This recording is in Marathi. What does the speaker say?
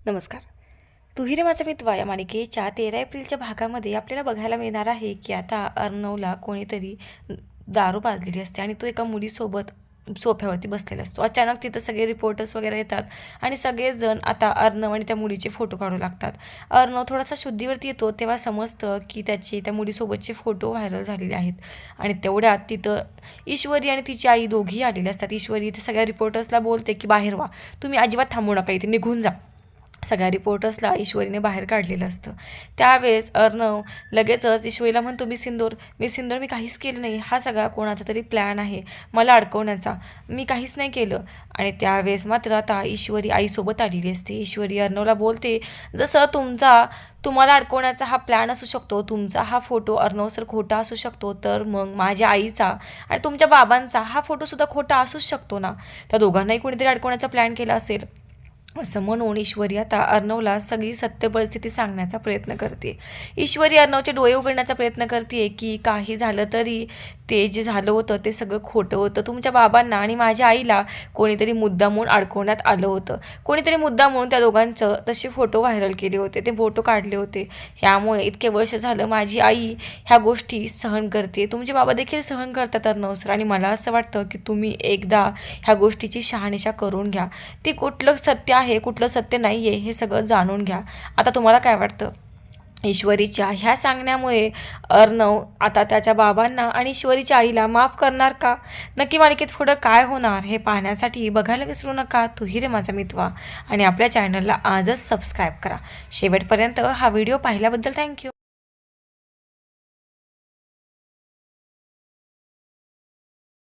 नमस्कार. तू ही रे माझा मित्र या मालिकेच्या 13 एप्रिलच्या भागामध्ये आपल्याला बघायला मिळणार आहे की आता अर्णवला कोणीतरी दारू पाजलेली असते आणि तो एका मुलीसोबत सोफ्यावरती बसलेला असतो. अचानक तिथं सगळे रिपोर्टर्स वगैरे येतात आणि सगळेजण आता अर्णव आणि त्या मुलीचे फोटो काढू लागतात. अर्णव थोडासा शुद्धीवरती येतो तेव्हा समजतं की त्याचे त्या मुलीसोबतचे फोटो व्हायरल झालेले आहेत आणि तेवढ्यात तिथं ईश्वरी आणि तिची आई दोघीही आलेले असतात. ईश्वरी इथे सगळ्या रिपोर्टर्सला बोलते की बाहेर व्हा, तुम्ही अजिबात थांबू नका, इथे निघून जा. सगळ्या रिपोर्टर्सला ईश्वरीने बाहेर काढलेलं असतं. त्यावेळेस अर्णव लगेचच ईश्वरीला म्हणतो, मी काहीच केलं नाही, हा सगळा कोणाचा तरी प्लॅन आहे मला अडकवण्याचा, मी काहीच नाही केलं. आणि त्यावेळेस मात्र आता ईश्वरी आईसोबत आलेली असते. ईश्वरी अर्णवला बोलते, जसं तुम्हाला अडकवण्याचा हा प्लॅन असू शकतो, तुमचा हा फोटो अर्णव सर खोटा असू शकतो, तर मग माझ्या आईचा आणि तुमच्या बाबांचा हा फोटोसुद्धा खोटा असूच शकतो ना, त्या दोघांनाही कोणीतरी अडकवण्याचा प्लॅन केला असेल. असं म्हणून ईश्वरी आता अर्णवला सगळी सत्य परिस्थिती सांगण्याचा प्रयत्न करते. ईश्वरी अर्णवचे डोळे उघडण्याचा प्रयत्न करते की काही झालं तरी ते जे झालं होतं ते सगळं खोटं होतं. तुमच्या बाबांना आणि माझ्या आईला कोणीतरी मुद्दामून अडकवण्यात आलं होतं. कोणीतरी मुद्दामून त्या दोघांचं तसे फोटो व्हायरल केले होते, ते फोटो काढले होते. ह्यामुळे इतके वर्ष झालं माझी आई ह्या गोष्टी सहन करते, तुमचे बाबा देखील सहन करतात अर्णव सर. आणि मला असं वाटतं की तुम्ही एकदा ह्या गोष्टीची शहानिशा करून घ्या, ती कुठलं सत्य आहे कुठलं सत्य नाही आहे हे सगळं जाणून घ्या. आता तुम्हाला काय वाटतं? ईश्वरीच्या ह्या सांगण्यामुळे अर्णव आता त्याच्या बाबांना आणि ईश्वरीच्या आईला माफ करणार का? नक्की मालिकेत पुढं काय होणार हे पाहण्यासाठी बघायला विसरू नका तू ही रे माझा मित्र आणि आपल्या चॅनलला आजच सबस्क्राईब करा. शेवटपर्यंत हा व्हिडिओ पाहिल्याबद्दल थँक्यू.